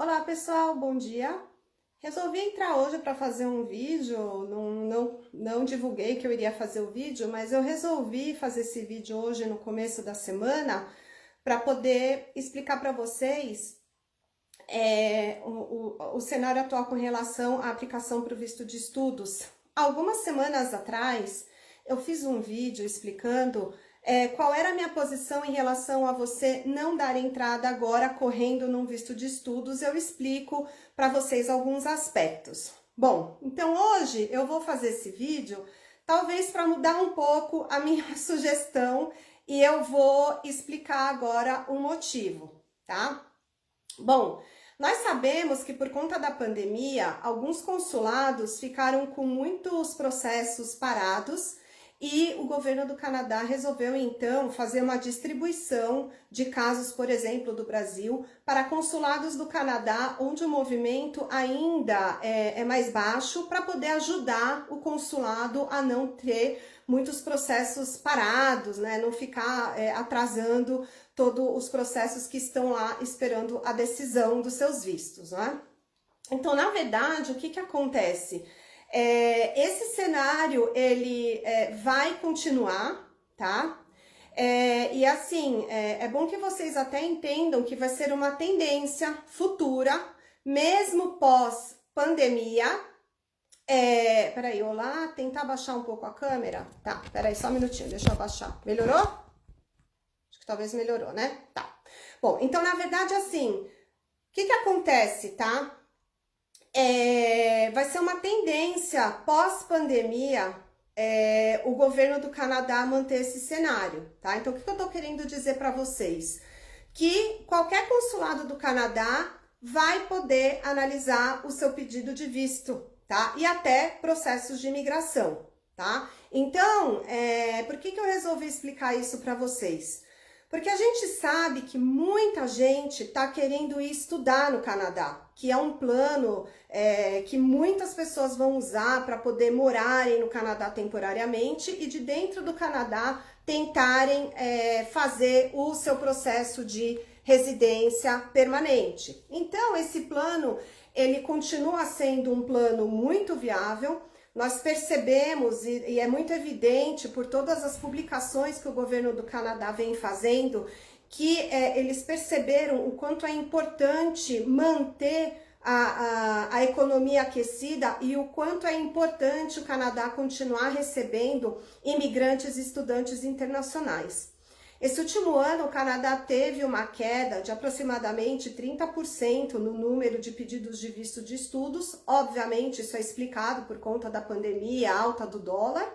Olá pessoal, bom dia. Resolvi entrar hoje para fazer um vídeo, não divulguei que eu iria fazer o vídeo, mas eu resolvi fazer esse vídeo hoje no começo da semana para poder explicar para vocês o cenário atual com relação à aplicação para o visto de estudos. Algumas semanas atrás eu fiz um vídeo explicando qual era a minha posição em relação a você não dar entrada agora correndo num visto de estudos. Eu explico para vocês alguns aspectos. Bom, então hoje eu vou fazer esse vídeo talvez para mudar um pouco a minha sugestão e eu vou explicar agora o motivo, tá? Bom, nós sabemos que por conta da pandemia, alguns consulados ficaram com muitos processos parados e o governo do Canadá resolveu então fazer uma distribuição de casos, por exemplo, do Brasil, para consulados do Canadá, onde o movimento ainda é mais baixo, para poder ajudar o consulado a não ter muitos processos parados, né? Não ficar atrasando todos os processos que estão lá esperando a decisão dos seus vistos, né? Então, na verdade, o que acontece? Esse cenário, ele vai continuar, tá? E assim, é bom que vocês até entendam que vai ser uma tendência futura, mesmo pós-pandemia. Peraí, olá, tentar baixar um pouco a câmera? Tá, peraí, só um minutinho, deixa eu abaixar. Melhorou? Acho que talvez melhorou, né? Tá. Bom, então, na verdade, assim, o que acontece, tá? Vai ser uma tendência pós-pandemia o governo do Canadá manter esse cenário, tá? Então, o que eu tô querendo dizer para vocês? Que qualquer consulado do Canadá vai poder analisar o seu pedido de visto, tá? E até processos de imigração, tá? Então, por que eu resolvi explicar isso para vocês? Porque a gente sabe que muita gente está querendo ir estudar no Canadá, que é um plano que muitas pessoas vão usar para poder morarem no Canadá temporariamente e de dentro do Canadá tentarem fazer o seu processo de residência permanente. Então, esse plano, ele continua sendo um plano muito viável. Nós percebemos, e é muito evidente por todas as publicações que o governo do Canadá vem fazendo, que eles perceberam o quanto é importante manter a economia aquecida e o quanto é importante o Canadá continuar recebendo imigrantes e estudantes internacionais. Esse último ano, o Canadá teve uma queda de aproximadamente 30% no número de pedidos de visto de estudos. Obviamente, isso é explicado por conta da pandemia, alta do dólar.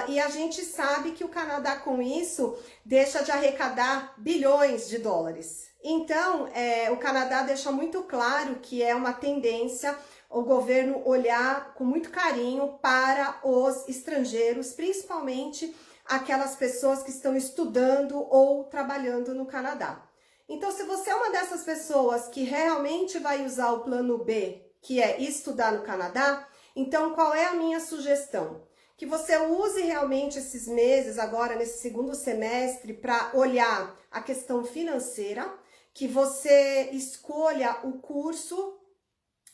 E a gente sabe que o Canadá, com isso, deixa de arrecadar bilhões de dólares. Então, o Canadá deixa muito claro que é uma tendência o governo olhar com muito carinho para os estrangeiros, principalmente aquelas pessoas que estão estudando ou trabalhando no Canadá. Então, se você é uma dessas pessoas que realmente vai usar o plano B, que é estudar no Canadá, então qual é a minha sugestão? Que você use realmente esses meses agora, nesse segundo semestre, para olhar a questão financeira, que você escolha o curso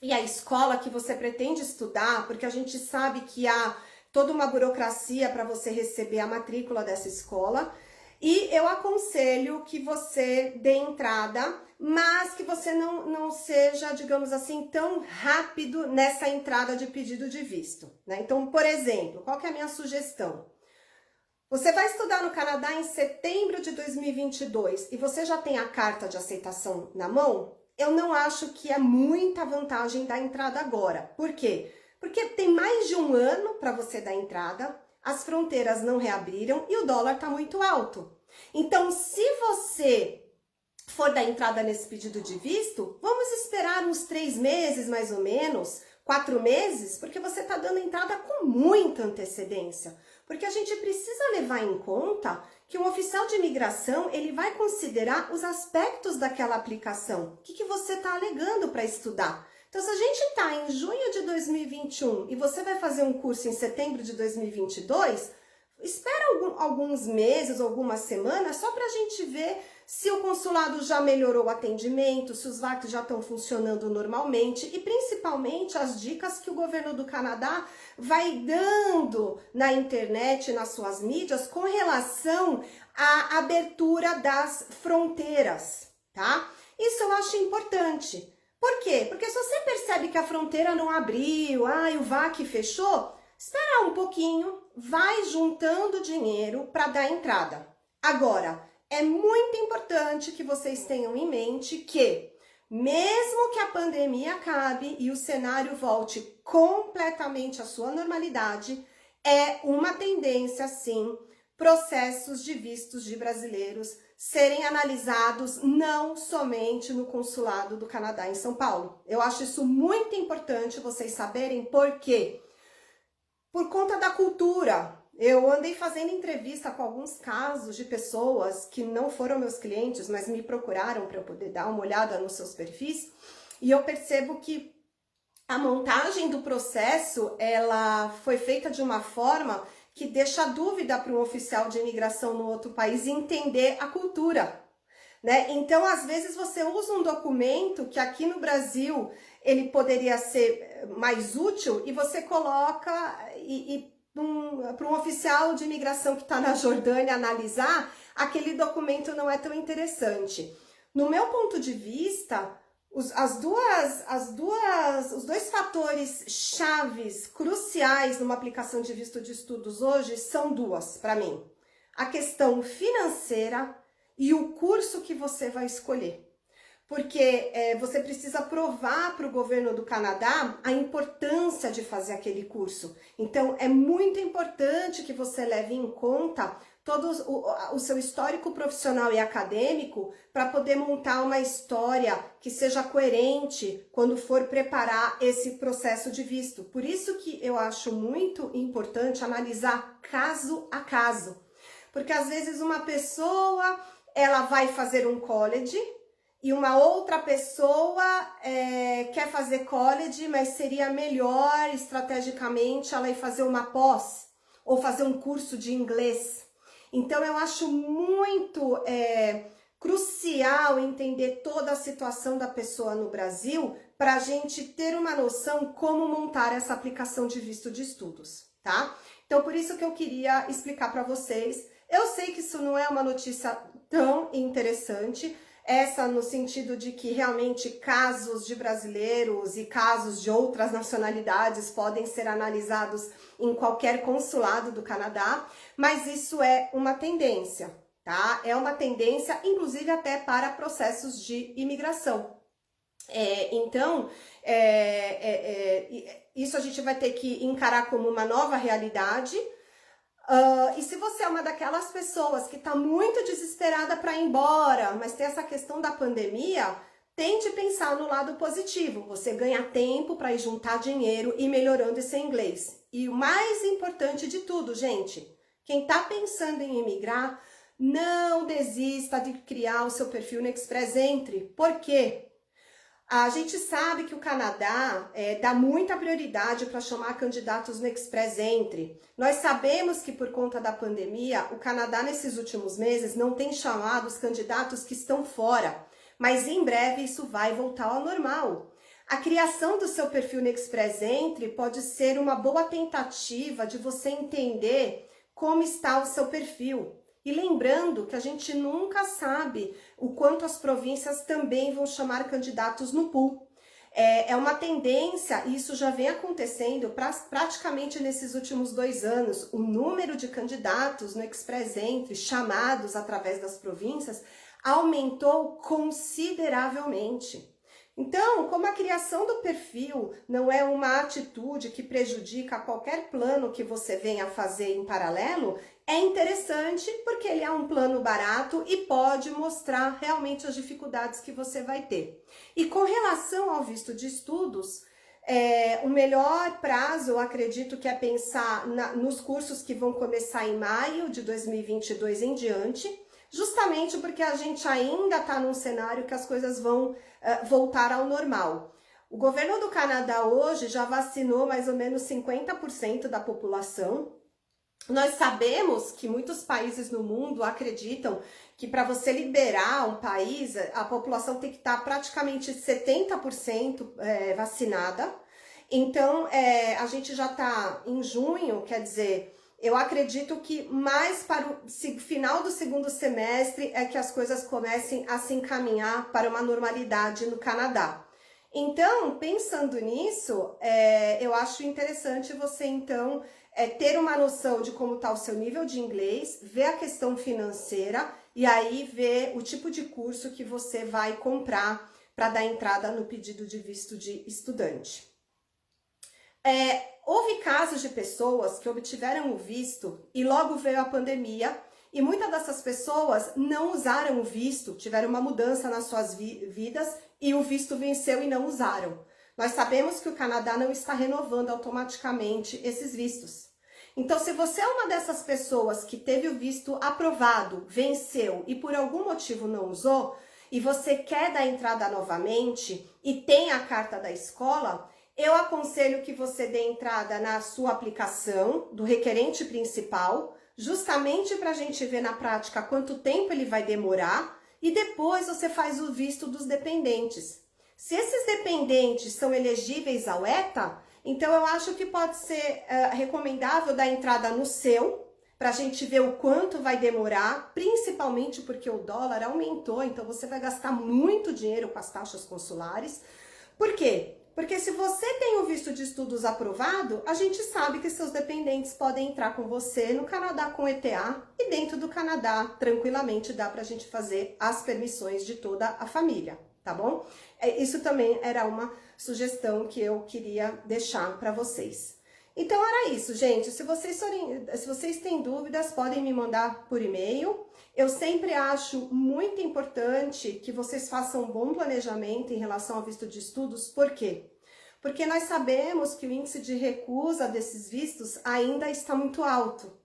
e a escola que você pretende estudar, porque a gente sabe que há toda uma burocracia para você receber a matrícula dessa escola. E eu aconselho que você dê entrada, mas que você não seja, digamos assim, tão rápido nessa entrada de pedido de visto, né? Então, por exemplo, qual que é a minha sugestão? Você vai estudar no Canadá em setembro de 2022 e você já tem a carta de aceitação na mão? Eu não acho que é muita vantagem dar entrada agora. Por quê? Porque tem mais de um ano para você dar entrada, as fronteiras não reabriram e o dólar está muito alto. Então, se você for dar entrada nesse pedido de visto, vamos esperar uns 3 meses, mais ou menos, 4 meses, porque você está dando entrada com muita antecedência. Porque a gente precisa levar em conta que o oficial de imigração, ele vai considerar os aspectos daquela aplicação. O que você está alegando para estudar? Então, se a gente está em junho de 2021 e você vai fazer um curso em setembro de 2022, espera alguns meses, algumas semanas, só para a gente ver se o consulado já melhorou o atendimento, se os VACs já estão funcionando normalmente e principalmente as dicas que o governo do Canadá vai dando na internet, nas suas mídias, com relação à abertura das fronteiras, tá? Isso eu acho importante. Por quê? Porque se você percebe que a fronteira não abriu, o VAC fechou, espera um pouquinho, vai juntando dinheiro para dar entrada. Agora, é muito importante que vocês tenham em mente que, mesmo que a pandemia acabe e o cenário volte completamente à sua normalidade, é uma tendência, sim, processos de vistos de brasileiros serem analisados não somente no consulado do Canadá em São Paulo. Eu acho isso muito importante vocês saberem, porque por conta da cultura, eu andei fazendo entrevista com alguns casos de pessoas que não foram meus clientes, mas me procuraram para eu poder dar uma olhada nos seus perfis, e eu percebo que a montagem do processo, ela foi feita de uma forma que deixa dúvida para um oficial de imigração no outro país entender a cultura, né? Então, às vezes, você usa um documento que aqui no Brasil ele poderia ser mais útil e você coloca para um oficial de imigração que está na Jordânia analisar, aquele documento não é tão interessante. No meu ponto de vista, os dois fatores chaves cruciais numa aplicação de visto de estudos hoje são duas para mim: a questão financeira e o curso que você vai escolher. Porque você precisa provar para o governo do Canadá a importância de fazer aquele curso. Então, é muito importante que você leve em conta todo o seu histórico profissional e acadêmico para poder montar uma história que seja coerente quando for preparar esse processo de visto. Por isso que eu acho muito importante analisar caso a caso. Porque às vezes uma pessoa ela vai fazer um college e uma outra pessoa quer fazer college, mas seria melhor estrategicamente ela ir fazer uma pós ou fazer um curso de inglês. Então, eu acho muito crucial entender toda a situação da pessoa no Brasil para a gente ter uma noção como montar essa aplicação de visto de estudos, tá? Então, por isso que eu queria explicar para vocês. Eu sei que isso não é uma notícia tão interessante, essa no sentido de que realmente casos de brasileiros e casos de outras nacionalidades podem ser analisados em qualquer consulado do Canadá, mas isso é uma tendência, tá? É uma tendência, inclusive até para processos de imigração. Então, isso a gente vai ter que encarar como uma nova realidade. E se você é uma daquelas pessoas que está muito desesperada para ir embora, mas tem essa questão da pandemia, tente pensar no lado positivo. Você ganha tempo para ir juntar dinheiro e melhorando esse inglês. E o mais importante de tudo, gente, quem está pensando em emigrar, não desista de criar o seu perfil no Express Entry. Por quê? A gente sabe que o Canadá dá muita prioridade para chamar candidatos no Express Entry. Nós sabemos que por conta da pandemia, o Canadá nesses últimos meses não tem chamado os candidatos que estão fora, mas em breve isso vai voltar ao normal. A criação do seu perfil no Express Entry pode ser uma boa tentativa de você entender como está o seu perfil. E lembrando que a gente nunca sabe o quanto as províncias também vão chamar candidatos no pool. É uma tendência, e isso já vem acontecendo praticamente nesses últimos 2 anos. O número de candidatos no Express Entry chamados através das províncias aumentou consideravelmente. Então, como a criação do perfil não é uma atitude que prejudica qualquer plano que você venha fazer em paralelo, é interessante porque ele é um plano barato e pode mostrar realmente as dificuldades que você vai ter. E com relação ao visto de estudos, o melhor prazo, eu acredito que é pensar nos cursos que vão começar em maio de 2022 em diante, justamente porque a gente ainda está num cenário que as coisas vão voltar ao normal. O governo do Canadá hoje já vacinou mais ou menos 50% da população. Nós sabemos que muitos países no mundo acreditam que para você liberar um país, a população tem que estar praticamente 70% vacinada. Então, a gente já está em junho, quer dizer, eu acredito que mais para o final do segundo semestre é que as coisas comecem a se encaminhar para uma normalidade no Canadá. Então, pensando nisso, eu acho interessante você, então, ter uma noção de como está o seu nível de inglês, ver a questão financeira e aí ver o tipo de curso que você vai comprar para dar entrada no pedido de visto de estudante. Houve casos de pessoas que obtiveram o visto e logo veio a pandemia e muitas dessas pessoas não usaram o visto, tiveram uma mudança nas suas vidas e o visto venceu e não usaram. Nós sabemos que o Canadá não está renovando automaticamente esses vistos. Então, se você é uma dessas pessoas que teve o visto aprovado, venceu e por algum motivo não usou, e você quer dar entrada novamente e tem a carta da escola, eu aconselho que você dê entrada na sua aplicação do requerente principal, justamente para a gente ver na prática quanto tempo ele vai demorar, e depois você faz o visto dos dependentes. Se esses dependentes são elegíveis ao ETA, então eu acho que pode ser recomendável dar entrada no seu, para a gente ver o quanto vai demorar, principalmente porque o dólar aumentou, então você vai gastar muito dinheiro com as taxas consulares. Por quê? Porque se você tem o visto de estudos aprovado, a gente sabe que seus dependentes podem entrar com você no Canadá com ETA e dentro do Canadá, tranquilamente, dá pra gente fazer as permissões de toda a família, tá bom? Isso também era uma sugestão que eu queria deixar para vocês. Então era isso, gente. Se vocês têm dúvidas, podem me mandar por e-mail. Eu sempre acho muito importante que vocês façam um bom planejamento em relação ao visto de estudos. Por quê? Porque nós sabemos que o índice de recusa desses vistos ainda está muito alto.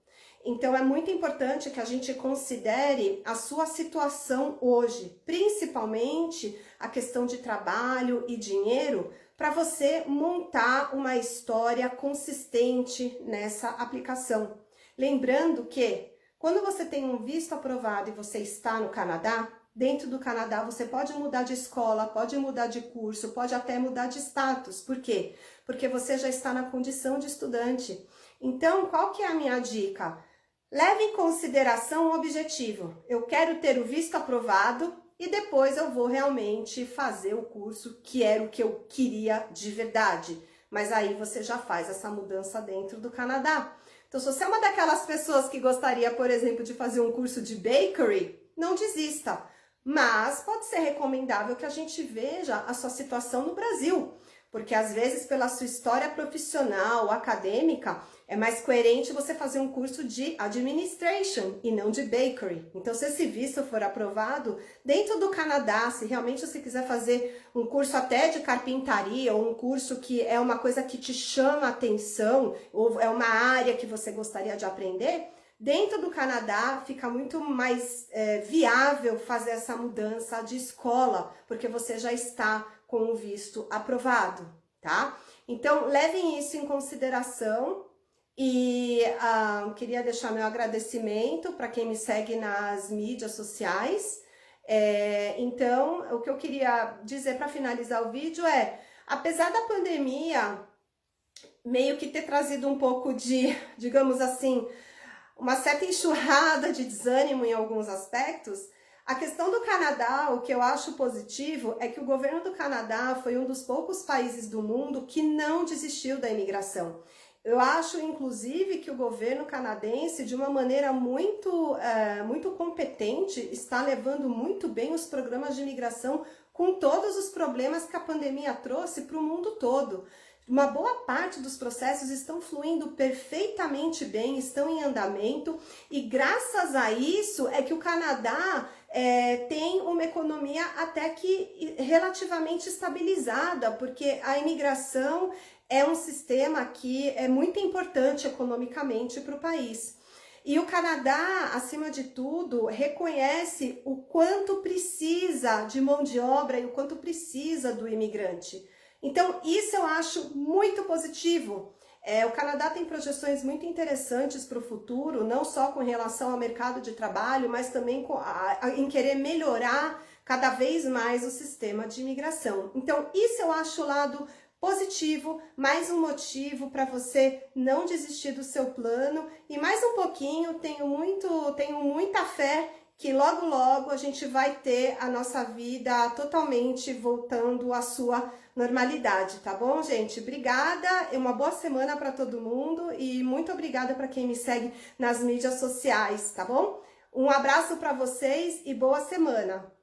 Então, é muito importante que a gente considere a sua situação hoje, principalmente a questão de trabalho e dinheiro, para você montar uma história consistente nessa aplicação. Lembrando que, quando você tem um visto aprovado e você está no Canadá, dentro do Canadá você pode mudar de escola, pode mudar de curso, pode até mudar de status. Por quê? Porque você já está na condição de estudante. Então, qual que é a minha dica? Leve em consideração o objetivo. Eu quero ter o visto aprovado e depois eu vou realmente fazer o curso que era o que eu queria de verdade. Mas aí você já faz essa mudança dentro do Canadá. Então, se você é uma daquelas pessoas que gostaria, por exemplo, de fazer um curso de bakery, não desista. Mas pode ser recomendável que a gente veja a sua situação no Brasil. Porque às vezes, pela sua história profissional, acadêmica, é mais coerente você fazer um curso de administration e não de bakery. Então, se esse visto for aprovado, dentro do Canadá, se realmente você quiser fazer um curso até de carpintaria, ou um curso que é uma coisa que te chama a atenção, ou é uma área que você gostaria de aprender, dentro do Canadá fica muito mais viável fazer essa mudança de escola, porque você já está com o visto aprovado, tá? Então, levem isso em consideração e queria deixar meu agradecimento para quem me segue nas mídias sociais. Então, o que eu queria dizer para finalizar o vídeo é, apesar da pandemia meio que ter trazido um pouco de, digamos assim, uma certa enxurrada de desânimo em alguns aspectos, a questão do Canadá, o que eu acho positivo é que o governo do Canadá foi um dos poucos países do mundo que não desistiu da imigração. Eu acho, inclusive, que o governo canadense, de uma maneira muito competente, está levando muito bem os programas de imigração com todos os problemas que a pandemia trouxe para o mundo todo. Uma boa parte dos processos estão fluindo perfeitamente bem, estão em andamento e graças a isso é que o Canadá tem uma economia até que relativamente estabilizada, porque a imigração é um sistema que é muito importante economicamente para o país. E o Canadá, acima de tudo, reconhece o quanto precisa de mão de obra e o quanto precisa do imigrante. Então, isso eu acho muito positivo. O Canadá tem projeções muito interessantes para o futuro, não só com relação ao mercado de trabalho, mas também em querer melhorar cada vez mais o sistema de imigração. Então, isso eu acho o lado positivo, mais um motivo para você não desistir do seu plano. E mais um pouquinho, tenho muita fé que logo logo a gente vai ter a nossa vida totalmente voltando à sua normalidade, tá bom, gente? Obrigada, uma boa semana para todo mundo e muito obrigada para quem me segue nas mídias sociais, tá bom? Um abraço para vocês e boa semana!